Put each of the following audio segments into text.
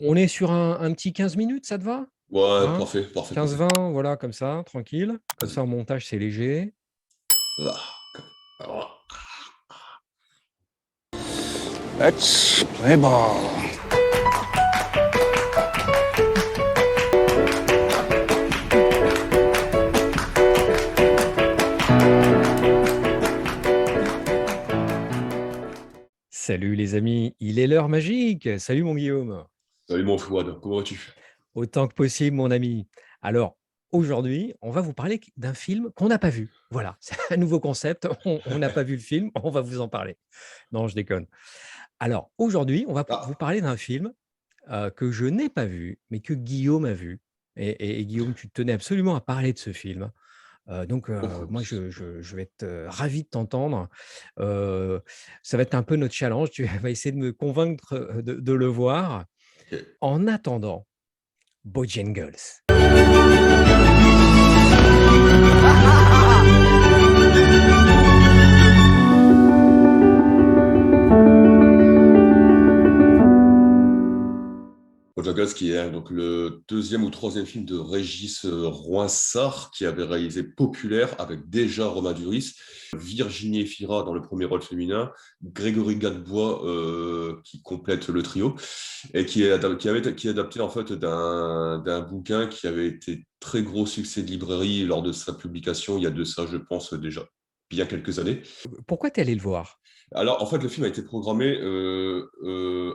On est sur un petit 15 minutes, ça te va? Ouais, Hein? parfait, parfait, parfait. 15-20, voilà, comme ça, tranquille. Comme Vas-y. ça, en montage, c'est léger. Alors, Let's play ball. Salut les amis, il est l'heure magique. Salut mon Guillaume. salut mon Fouad, comment vas-tu? Autant que possible, mon ami. Alors, aujourd'hui, on va vous parler d'un film qu'on n'a pas vu. Voilà, c'est un nouveau concept. On n'a pas vu le film, on va vous en parler. Non, je déconne. Alors, aujourd'hui, on va vous Ah, parler d'un film que je n'ai pas vu, mais que Guillaume a vu. Et Guillaume, tu tenais absolument à parler de ce film. oh, Moi, je vais être ravi de t'entendre. Euh, Ça va être un peu notre challenge. Tu vas essayer de me convaincre de le voir. ok. En attendant, Bojangles. Bojangles, qui est donc le deuxième ou troisième film de Régis Roinsart, qui avait réalisé Populaire avec déjà Romain Duris, Virginie Efira dans le premier rôle féminin, Grégory Gadebois qui complète le trio, et qui est adapté en fait d'un bouquin qui avait été très gros succès de librairie lors de sa publication il y a de ça, je pense, déjà bien quelques années. Pourquoi t'es allé le voir? Alors, en fait, le film a été programmé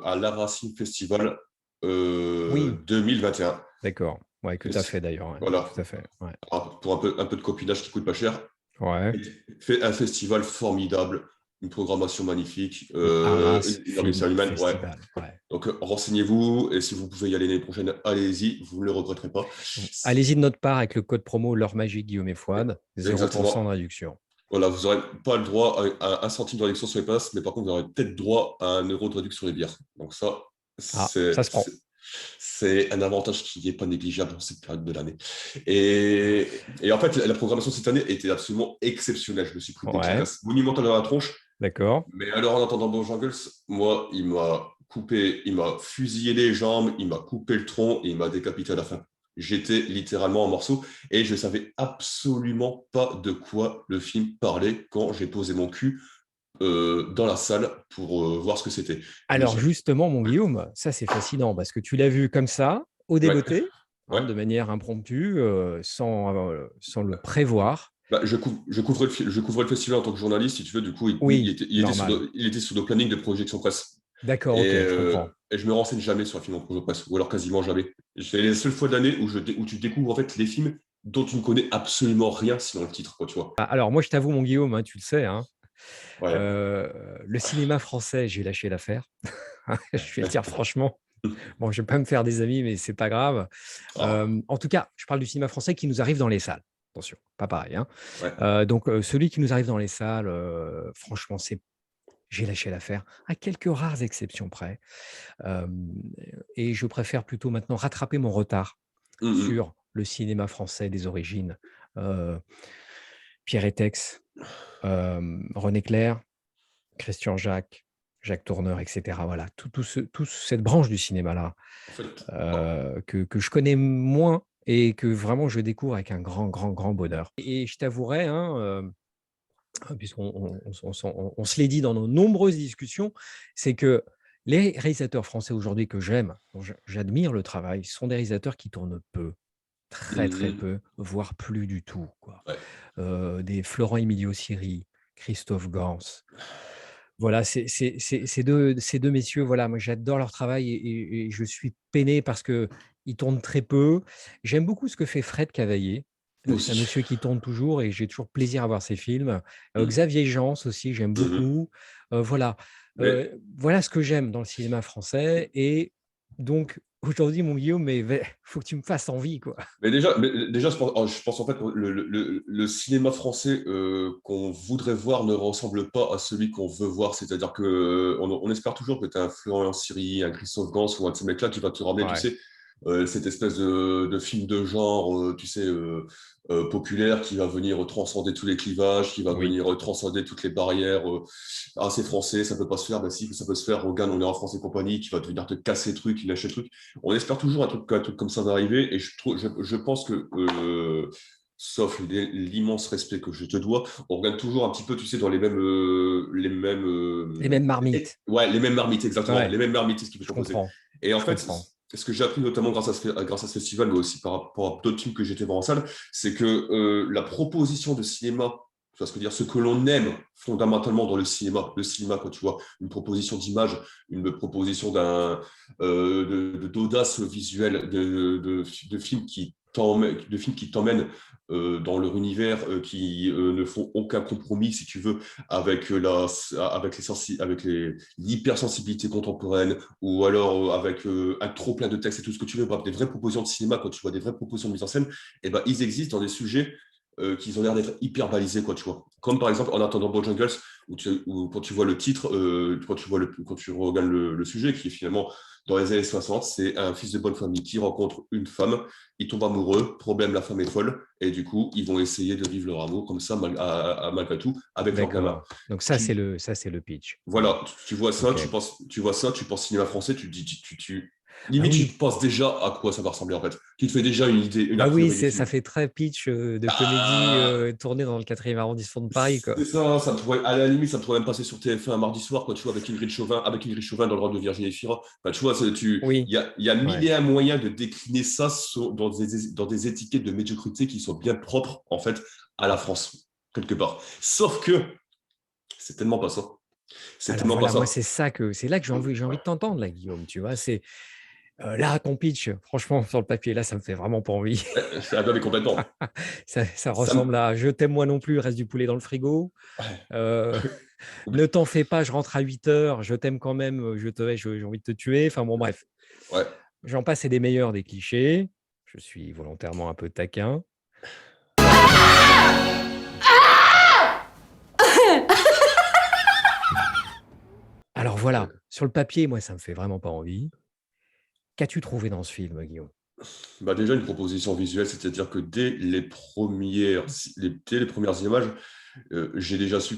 à l'Art Racine Festival Oui, 2021. d'accord. Ouais, tout à Festi- fait d'ailleurs. Ouais, Voilà, tout à fait. Ouais. pour un peu de copinage qui coûte pas cher. Ouais. Fait un festival formidable, une programmation magnifique, Le Arras une ambition Film humaine, ouais. Festival. Ouais. Donc, renseignez-vous, et si vous pouvez y aller l'année prochaine, allez-y, vous ne le regretterez pas. Bon, allez-y de notre part avec le code promo L'Or Magique Guillaume et Fouad, 0% de Exactement. réduction. Voilà, vous n'aurez pas le droit à un centime de réduction sur les passes, mais par contre, vous aurez peut-être droit à 1 euro de réduction sur les bières. Donc ça, Ah, ça c'est se prend. c'est- c'est un avantage qui n'est pas négligeable dans cette période de l'année. Et en fait, la programmation de cette année était absolument exceptionnelle. Je me suis pris des Ouais, claques monumentales dans la tronche. d'accord. Mais alors, en entendant Bojangles, moi, il m'a coupé, il m'a fusillé les jambes, il m'a coupé le tronc et il m'a décapité à la fin. J'étais littéralement en morceaux et je ne savais absolument pas de quoi le film parlait quand j'ai posé mon cul dans la salle pour voir ce que c'était. Je me Alors suis... justement, mon Guillaume, ça c'est fascinant parce que tu l'as vu comme ça, au Ouais, débeauté, ouais. hein, de manière impromptue, sans le prévoir. Bah, je couvrais le festival en tant que journaliste, si tu veux. Du coup, Oui, normal. il était sur nos plannings de projection presse. D'accord, ok, je comprends. Et je me renseigne jamais sur un film en projet presse, ou alors quasiment jamais. C'est les seules fois de l'année où tu découvres en fait les films dont tu ne connais absolument rien, sinon le titre, quoi, tu vois. Ah, alors moi, je t'avoue, mon Guillaume, hein, tu le sais, hein, Ouais. le cinéma français, j'ai lâché l'affaire. Je vais le dire franchement. Bon, je vais pas me faire des amis, mais c'est pas grave. Ah, En tout cas, je parle du cinéma français qui nous arrive dans les salles. Attention, pas pareil, hein. ouais. Celui qui nous arrive dans les salles, franchement, j'ai lâché l'affaire, à quelques rares exceptions près. Hem Et je préfère plutôt maintenant rattraper mon retard Mhm. sur le cinéma français des origines. Heu, Pierre Étex, René Clair, Christian Jacques, Jacques Tourneur, et cetera. Voilà, toute cette branche du cinéma-là, En fait, ah, que je connais moins et que vraiment je découvre avec un grand, grand, grand bonheur. Et je t'avouerai, hein, puisqu'on on se l'est dit dans nos nombreuses discussions, c'est que les réalisateurs français aujourd'hui que j'aime, dont j'admire le travail, sont des réalisateurs qui tournent peu, très, très mhm. peu, voire plus du tout, quoi. Ouais. Des Florent Emilio Siri, Christophe Gans. Voilà, ces deux messieurs, voilà, moi j'adore leur travail et je suis peiné parce qu'ils tournent très peu. J'aime beaucoup ce que fait Fred Cavaillé. Moi C'est un aussi. monsieur qui tourne toujours et j'ai toujours plaisir à voir ses films. Mhm. Xavier Jeance aussi, j'aime Mhm. beaucoup. Voilà, Mais voilà ce que j'aime dans le cinéma français et donc aujourd'hui, mon Guillaume, mais faut que tu me fasses envie, quoi. Mais déjà, je pense en fait que le cinéma français qu'on voudrait voir ne ressemble pas à celui qu'on veut voir. C'est-à-dire que on espère toujours que tu as un Florian Siri, un Christophe Gans ou un de ces mecs-là qui va te ramener, tu Ouais, sais, cette espèce de film de genre, tu sais, populaire qui va venir transcender tous les clivages, qui va Oui, venir transcender toutes les barrières. Ah, c'est français, ça peut pas se faire. Bah si, ça peut se faire. Regarde, on est en France et compagnie, qui va venir te casser le truc, il lâche le truc. On espère toujours un truc comme ça d'arriver, et je pense que, sauf l'immense respect que je te dois, on regarde toujours un petit peu, tu sais, dans les mêmes marmites. ouais, les mêmes marmites, exactement, Ouais, les mêmes marmites, c'est ce qui peut je proposer. comprends. Et en Je fait, comprends. ce que j'ai appris notamment grâce à ce festival, mais aussi par rapport à d'autres films que j'étais voir en salle, c'est que la proposition de cinéma, tu vois ce que dire, ce que l'on aime fondamentalement dans le cinéma, quand tu vois une proposition d'image, une proposition d'audace visuelle, de films qui t'emmènent dans leur univers, qui ne font aucun compromis, si tu veux, avec l'hypersensibilité contemporaine, ou alors avec un trop plein de textes et tout ce que tu veux, bref, des vraies propositions de cinéma, quand tu vois des vraies propositions de mise en scène, et ben, ils existent dans des sujets qui ont l'air d'être hyper balisés, quoi, tu vois. Comme par exemple En attendant Bojangles, où quand tu vois le titre, quand tu regardes le sujet, qui est finalement dans les années 60, c'est un fils de bonne famille qui rencontre une femme, il tombe amoureux, problème, la femme est folle, et du coup, ils vont essayer de vivre leur amour comme ça, malgré tout, avec leur gamin. D'accord. Donc Tu, ça, c'est le pitch. voilà, tu vois ça, Ok. tu penses cinéma français, tu te dis, Ah limite, tu oui. penses déjà à quoi ça va ressembler en fait. Tu te fais déjà une idée, une a Bah oui, priori du ça film. fait très pitch de comédie Ah, tournée dans le 4e arrondissement de Paris, quoi. c'est ça, ça pourrait, à la limite, ça pourrait même passer sur TF1 un mardi soir, quoi, tu vois, avec Ingrid Chauvin dans le rôle de Virginie Fira. Enfin, tu vois, Oui, il y a mille ouais. et un moyens de décliner ça dans des étiquettes de médiocrité qui sont bien propres, en fait, à la France, quelque part. Sauf que c'est tellement pas ça. C'est Alors tellement pas voilà, moi, ça. c'est là que j'ai envie de t'entendre, là, Guillaume, tu vois. C'est là, ton pitch, franchement, sur le papier, là, ça me fait vraiment pas envie. Ah, non, mais complètement. Ça Ça ressemble me- à je t'aime moi non plus, il reste du poulet dans le frigo. Ouais. Euh, ne t'en fais pas, je rentre à 8 heures, je t'aime quand même, j'ai envie de te tuer. Enfin bon, bref. Ouais. J'en passe et des meilleurs des clichés. Je suis volontairement un peu taquin. Alors voilà, sur le papier, moi, ça me fait vraiment pas envie. Qu'as-tu trouvé dans ce film, Guillaume? Bah déjà une proposition visuelle, c'est-à-dire que dès les premières images, j'ai déjà su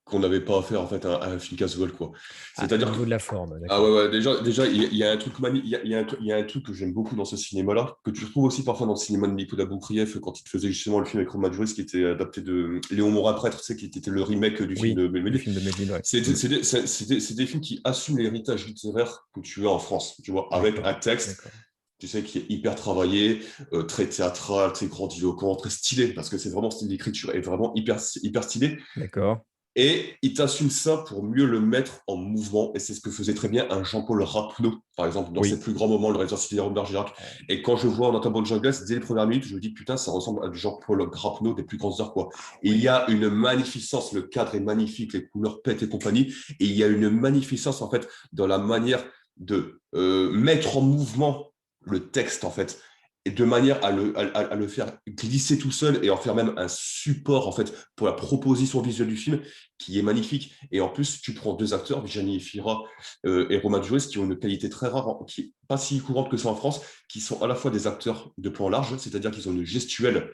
qu'on n'avait pas affaire en fait à un film casual, quoi. Ah, au C'est-à-dire que niveau de la forme, ah ouais, d'accord. ouais, déjà il y a un truc il y a un truc que j'aime beaucoup dans ce cinéma-là, que tu retrouves aussi parfois dans le cinéma de Nicolas Boukrieff quand il faisait justement le film avec Romain Duris qui était adapté de Léon Morin Prêtre, tu sais, qui était le remake du film Oui, de le Mémé. film de Medlin, ouais. C'est des films qui assument l'héritage littéraire que tu as en France, tu vois, avec un D'accord, texte, d'accord. tu sais, qui est hyper travaillé, très théâtral, très grandiloquent, très stylé, parce que c'est vraiment l'écriture est vraiment hyper stylée. D'accord. Et il t'assume ça pour mieux le mettre en mouvement. Et c'est ce que faisait très bien un Jean-Paul Rapneau, par exemple, dans ses Oui. plus grands moments, le réalisateur sidérant de Bergerac. Et quand je vois En attendant de Jungle, dès les premières minutes, je me dis, putain, ça ressemble à du Jean-Paul Rapneau des plus grandes heures, quoi. Et il y Oui. a une magnificence, le cadre est magnifique, les couleurs pètent et compagnie. Et il y a une magnificence, en fait, dans la manière de mettre en mouvement le texte, en fait, et de manière à le faire glisser tout seul et en faire même un support, en fait, pour la proposition visuelle du film, qui est magnifique. Et en plus, tu prends deux acteurs, Virginie Efira et Romain Duris, qui ont une qualité très rare, qui n'est pas si courante que ça en France, qui sont à la fois des acteurs de plan large, c'est-à-dire qu'ils ont une gestuelle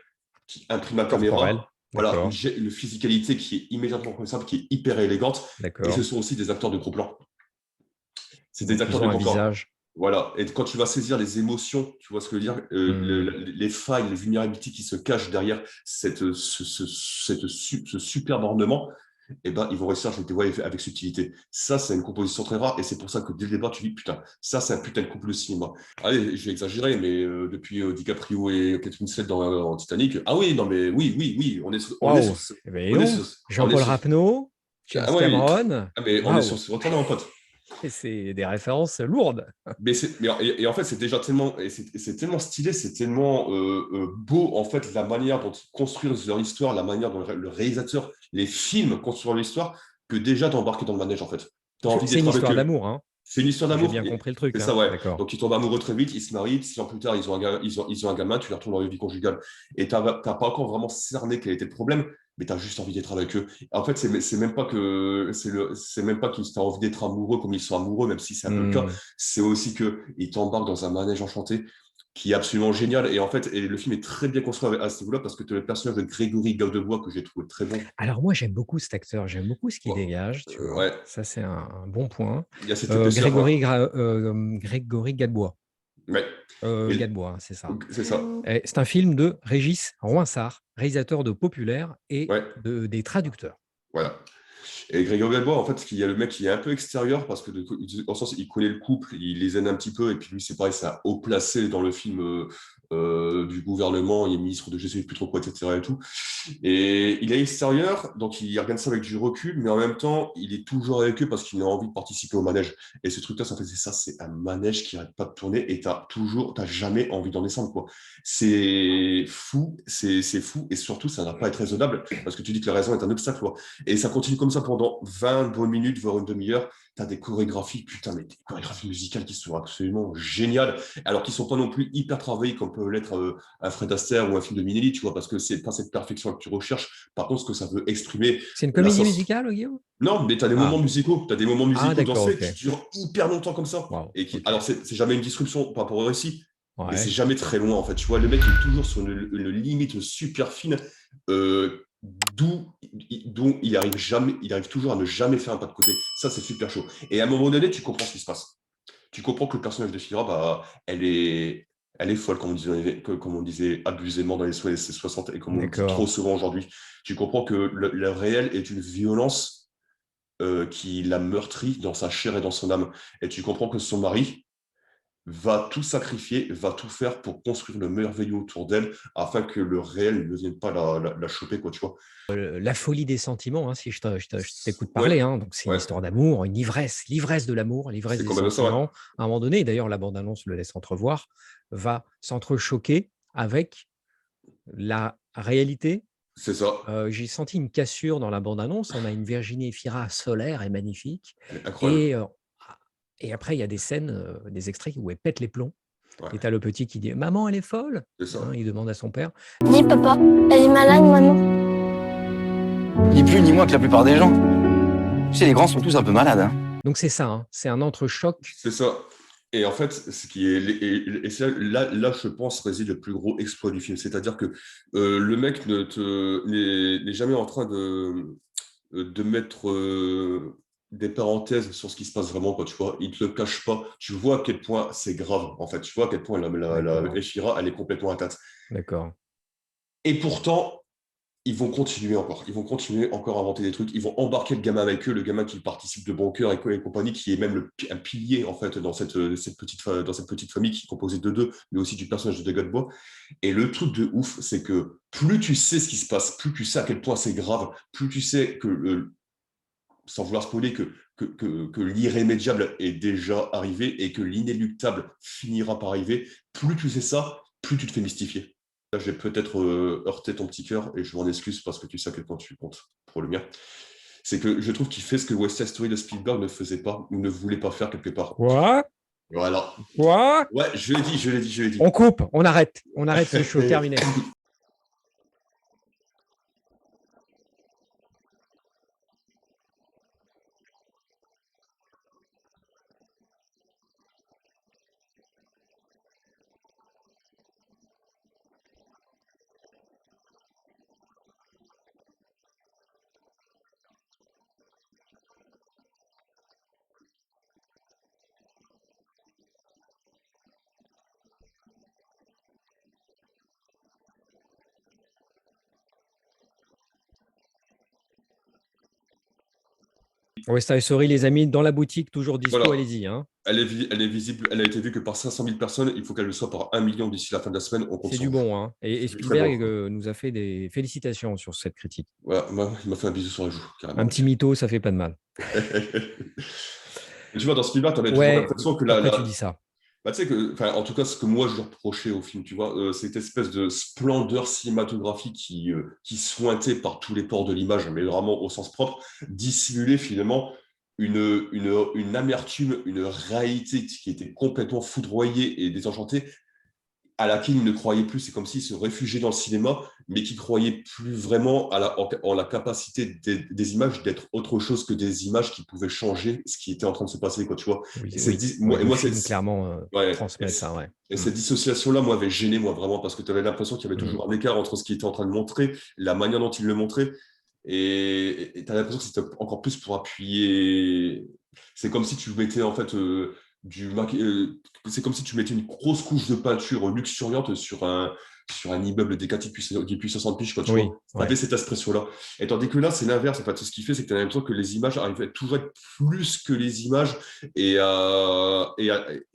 qui imprime la Corporel, caméra, voilà, d'accord, une physicalité qui est immédiatement reconnaissable, qui est hyper élégante, et ce d'accord. sont aussi des acteurs de gros plan. C'est des Donc, acteurs ils de ont un gros plan. visage. Voilà, et quand tu vas saisir les émotions, tu vois ce que je veux dire, Hmm, les failles, les vulnérabilités qui se cachent derrière ce superbe ornement, eh ben, ils vont réussir à le dévoiler avec subtilité. Ça, c'est une composition très rare, et c'est pour ça que dès le départ, tu dis, putain, ça, c'est un putain de couple de cinéma. Allez, je vais exagérer, mais depuis DiCaprio et Kate Winslet dans Titanic, ah oui, non, mais oui, waouh. Eh bien, dis donc, on est Jean-Paul sur, Rapneau, James ah ouais, Cameron. ah, mais on est sur Waouh. ce retour, mon pote. Et c'est des références lourdes. Et en fait, c'est déjà tellement, c'est tellement stylé, c'est tellement beau, en fait, la manière dont ils construisent leur histoire, la manière dont le réalisateur, les films construisent leur histoire, que déjà d'embarquer dans le manège, en fait. Tu as envie C'est une d'être avec histoire eux. d'amour, hein. C'est une histoire J'ai d'amour. bien compris le truc, C'est ça, hein. ouais. D'accord. Donc, ils tombent amoureux très vite, ils se marient, 6 ans plus tard, ils ont un gamin, ils ont un gamin, tu les retournes dans leur vie conjugale. Et tu n'as pas encore vraiment cerné quel était le problème, mais tu as juste envie d'être avec eux. En fait, c'est même pas que c'est même pas qu'ils t'as envie d'être amoureux comme ils sont amoureux, même si c'est un peu le cas. C'est aussi qu'ils t'embarquent dans un manège enchanté qui est absolument génial. Et en fait, le film est très bien construit à ce niveau-là parce que tu as le personnage de Grégory Gadebois que j'ai trouvé très bon. Alors moi, j'aime beaucoup cet acteur, j'aime beaucoup ce qu'il Bon, dégage, tu vois. ouais, Ça, c'est un bon point. il y a cette épaisseur. Grégory Gadebois. Ouais. Et, Gadebois, hein, c'est ça. c'est ça. C'est un film de Régis Roinsart, réalisateur de Populaire et Ouais, des Traducteurs. voilà. Et Grégory Gadebois, en fait, il y a le mec qui est un peu extérieur parce que, en sens, il connaît le couple, il les aide un petit peu, et puis lui, c'est pareil, c'est un haut placé dans le film du gouvernement, il est ministre de je sais plus trop quoi, etc. et tout. Et il est extérieur, donc il regarde ça avec du recul, mais en même temps, il est toujours avec eux parce qu'il a envie de participer au manège. Et ce truc-là, en fait, c'est ça, c'est un manège qui n'arrête pas de tourner et t'as jamais envie d'en descendre, quoi. C'est fou, c'est fou, et surtout, ça n'a pas à être raisonnable parce que tu dis que la raison est un obstacle, quoi. Et ça continue comme ça pendant 20 bonnes minutes, voire une demi-heure. Tu as des chorégraphies, putain, mais des chorégraphies musicales qui sont absolument géniales, alors qu'ils ne sont pas non plus hyper travaillés comme peut l'être un Fred Astaire ou un film de Minelli, tu vois, parce que c'est pas cette perfection que tu recherches. Par contre, ce que ça veut exprimer, C'est une la comédie sens... musicale, Guillaume? Non, mais tu as des moments musicaux, tu as des moments musicaux d'accord, dansés ok. qui durent hyper longtemps comme ça. Wow, Et qui... ok. Alors, c'est jamais une disruption par rapport au récit, mais c'est Ouais. jamais très loin, en fait. Tu vois, le mec est toujours sur une limite super fine, d'où il arrive toujours à ne jamais faire un pas de côté. Ça, c'est super chaud. Et à un moment donné, tu comprends ce qui se passe. Tu comprends que le personnage de Fira, bah, elle est folle, comme on disait abusément dans les années 60 et comme on le dit trop D'accord. souvent aujourd'hui. Tu comprends que le réel est une violence qui l'a meurtri dans sa chair et dans son âme. Et tu comprends que son mari va tout sacrifier, va tout faire pour construire le merveilleux autour d'elle afin que le réel ne vienne pas la choper, quoi, tu vois. La folie des sentiments, hein, si je t'écoute Ouais, parler, hein. Donc c'est une ouais, histoire d'amour, une ivresse, l'ivresse de l'amour, l'ivresse c'est des quand même ça, ouais. sentiments. À un moment donné, d'ailleurs, la bande-annonce le laisse entrevoir, va s'entrechoquer avec la réalité. C'est ça. J'ai senti une cassure dans la bande-annonce. On a une Virginie Efira solaire et magnifique. Elle est incroyable. Et, et après, il y a des scènes, des extraits où elle pète les plombs. Ouais, Et tu as le petit qui dit: «Maman, elle est folle!» c'est ça. Il demande à son père. Dis papa, elle est malade maman. Ni plus ni moins que la plupart des gens. Tu sais, les grands sont tous un peu malades. Hein. Donc c'est ça, hein, c'est un entrechoc. C'est ça. Et en fait, ce qui est, et c'est là, je pense, réside le plus gros exploit du film. C'est-à-dire que le mec n'est jamais en train de mettre des parenthèses sur ce qui se passe vraiment, quoi, tu vois. Il ne te le cache pas. Tu vois à quel point c'est grave, en fait. Tu vois à quel point la D'accord, Eshira, elle est complètement atteinte. d'accord. Et pourtant, ils vont continuer encore. Ils vont continuer encore à inventer des trucs. Ils vont embarquer le gamin avec eux, le gamin qui participe de bon cœur et compagnie, qui est même un pilier en fait dans cette petite famille qui est composée de deux, mais aussi du personnage de Gadebois. Et le truc de ouf, c'est que plus tu sais ce qui se passe, plus tu sais à quel point c'est grave, plus tu sais que, sans vouloir spoiler, que l'irrémédiable est déjà arrivé et que l'inéluctable finira par arriver, plus tu sais ça, plus tu te fais mystifier. Là, je vais peut-être heurter ton petit cœur et je m'en excuse parce que tu sais à quel point tu comptes pour le mien. C'est que je trouve qu'il fait ce que West Side Story de Spielberg ne faisait pas ou ne voulait pas faire quelque part. Quoi? Voilà. Quoi? Ouais, je l'ai dit. On coupe, on arrête ce show, terminé. West Side Story, les amis, dans la boutique, toujours dispo, Voilà. allez-y. Hein. Elle est visible, elle a été vue que par 500 000 personnes. Il faut qu'elle le soit par 1 million d'ici la fin de la semaine. On compte C'est sur du vous. bon. Hein. Et C'est du très bon. Spielberg nous a fait des félicitations sur cette critique. Voilà, il m'a fait un bisou sur la joue, carrément. Un petit mytho, ça fait pas de mal. Tu vois, dans Spielberg, tu avais toujours Ouais, l'impression que pourquoi tu dis ça? bah, tu sais que, enfin, en tout cas, ce que moi je reprochais au film, tu vois, cette espèce de splendeur cinématographique qui sointait par tous les pores de l'image, mais vraiment au sens propre, dissimulait finalement une amertume, une réalité qui était complètement foudroyée et désenchantée, à laquelle il ne croyait plus. C'est comme s'il se réfugiait dans le cinéma, mais qui croyait plus vraiment en la capacité des images d'être autre chose que des images qui pouvaient changer ce qui était en train de se passer, quoi, tu vois. Oui, Et oui, oui, le film clairement ouais, transmet ça, ouais. et cette dissociation-là, moi, avait gêné, moi, vraiment, parce que tu avais l'impression qu'il y avait toujours un écart entre ce qu'il était en train de montrer, la manière dont il le montrait, et tu as l'impression que c'était encore plus pour appuyer. C'est comme si tu mettais, en fait, c'est comme si tu mettais une grosse couche de peinture luxuriante sur un immeuble depuis 60 piges, quoi, tu Oui, vois. Ça ouais. avait cette expression-là. Et tandis que là, c'est l'inverse. En fait, ce qui fait, c'est que tu as l'impression que les images arrivent à toujours être plus que les images et,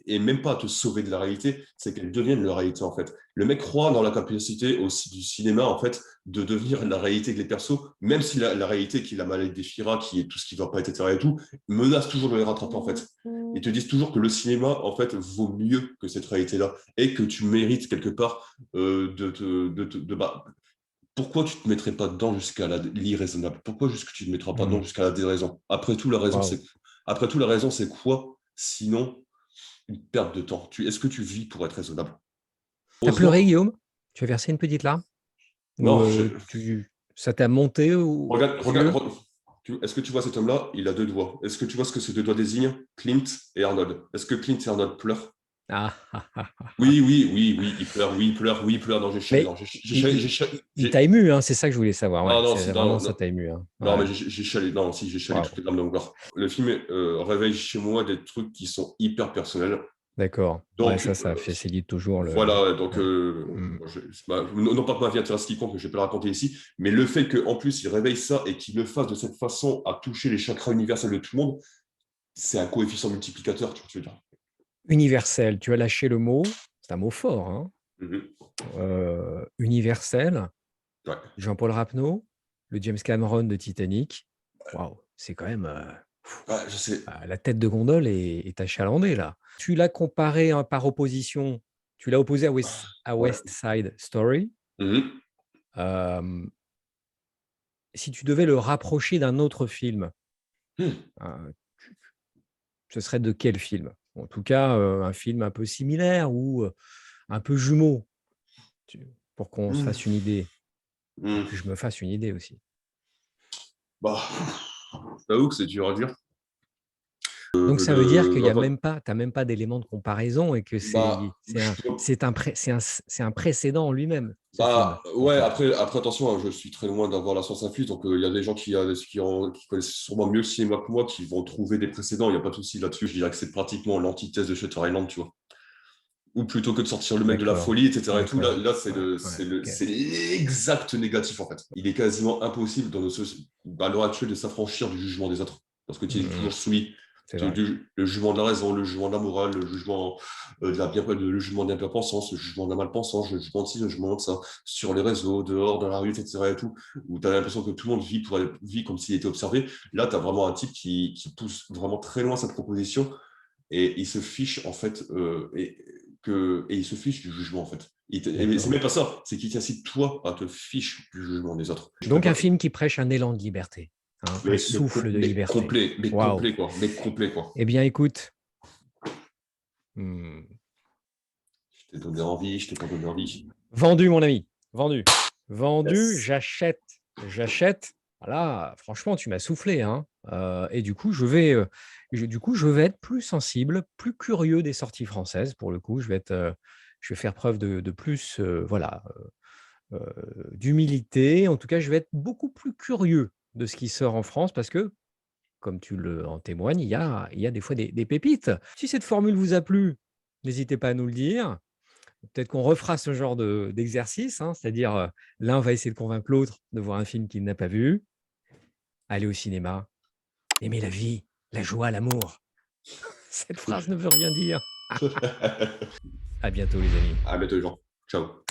et même pas à te sauver de la réalité, c'est qu'elles deviennent la réalité, en fait. Le mec croit dans la capacité aussi du cinéma, en fait, de devenir la réalité des persos, même si la réalité qui est la maladie des Fira, qui est tout ce qui ne va pas être, etc. et tout, menace toujours de les rattraper, en fait. Ils te disent toujours que le cinéma, en fait, vaut mieux que cette réalité-là et que tu mérites quelque part pourquoi tu ne te mettrais pas dedans jusqu'à l'irraisonnable? Pourquoi juste que tu ne te mettras pas dedans jusqu'à la déraison? Après tout, la raison, Waouh. c'est quoi? Sinon, une perte de temps. Est-ce que tu vis pour être raisonnable? T'as pleuré, Heureusement, Guillaume? Tu as versé une petite larme? Ou non. ça t'a monté aux Regarde, yeux? est-ce que tu vois cet homme-là? Il a deux doigts. Est-ce que tu vois ce que ces deux doigts désignent? Clint et Arnold. Est-ce que Clint et Arnold pleurent? Ah, ah, ah, ah. Oui, oui, oui, oui, il pleure, oui, il pleure, oui, il pleure. Non, j'ai chialé, Mais non, j'ai il, chialé, il- il t'a ému, hein, c'est ça que je voulais savoir. Ouais, Ah non, c'est si, vraiment non, ça non, t'a ému. Hein. non, mais Ouais. j'ai chialé, non, si, j'ai chialé toutes Waouh. les larmes de mon corps. Le film réveille chez moi des trucs qui sont hyper personnels. D'accord. Ouais, Donc, ça facilite toujours le. voilà, donc, Ouais. Mm. non pas que ma vie intéresse quiconque, je vais pas la raconter ici, mais le fait qu'en plus, il réveille ça et qu'il le fasse de cette façon à toucher les chakras universels de tout le monde, c'est un coefficient multiplicateur, tu vois ce que je veux dire. Universel, tu as lâché le mot. C'est un mot fort. Hein. Mhm. Universel, Ouais. Jean-Paul Rapneau, le James Cameron de Titanic. Waouh, c'est quand même. Ouais, je sais. La tête de gondole est achalandée, là. Tu l'as comparé hein, par opposition, tu l'as opposé à Ouais. West Side Story. Mhm. Euh, si tu devais le rapprocher d'un autre film, Mhm. ce serait de quel film? En tout cas, un film un peu similaire ou un peu jumeau, pour qu'on se fasse une idée, et Mhm. que je me fasse une idée aussi. Bah, j'avoue que c'est dur à dire. Donc ça veut dire qu'il y a même pas, t'as même pas d'élément de comparaison et que Bah, c'est un précédent en lui-même, ce film, en ouais, fait. après attention, hein, je suis très loin d'avoir la science infuse, donc il y a des gens qui connaissent sûrement mieux le cinéma que moi, qui vont trouver des précédents, il n'y a pas de souci là-dessus, je dirais que c'est pratiquement l'antithèse de Shutter Island, tu vois. Ou plutôt que de sortir le mec de la D'accord, folie, etc. et tout, d'accord. là Ouais, ok. c'est l'exact négatif, en fait. Il est quasiment impossible à l'heure actuelle de s'affranchir du jugement des autres, parce que tu es toujours soumis. C'est vrai. Le jugement de la raison, le jugement de la morale, le jugement le jugement de la bien-pensance, le jugement de la mal-pensance, le jugement de ci, le jugement de ça, sur les réseaux, dehors, dans la rue, etc. et tout, où tu as l'impression que tout le monde vit comme s'il était observé. Là, tu as vraiment un type qui pousse vraiment très loin cette proposition et il se fiche, en fait, et il se fiche du jugement, en fait. Et c'est même pas ça, c'est qu'il t'incite, toi, à te fiche du jugement des autres. Donc un film qui prêche un élan de liberté, hein, un souffle de liberté. Waouh. Mais complet, quoi. Eh bien, écoute, Je t'ai donné envie, je t'ai pas donné envie. vendu, mon ami, vendu. Vendu, Yes. j'achète. Voilà, franchement, tu m'as soufflé. Hein. Et du coup, je vais être plus sensible, plus curieux des sorties françaises. Pour le coup, je vais faire preuve de plus, voilà, d'humilité. En tout cas, je vais être beaucoup plus curieux de ce qui sort en France parce que, comme tu le en témoignes, il y a des fois des pépites. Si cette formule vous a plu, n'hésitez pas à nous le dire. Peut-être qu'on refera ce genre d'exercice, hein, c'est-à-dire l'un va essayer de convaincre l'autre de voir un film qu'il n'a pas vu, aller au cinéma, aimer la vie, la joie, l'amour. Cette phrase ne veut rien dire. À bientôt les amis. À bientôt, les gens. Ciao.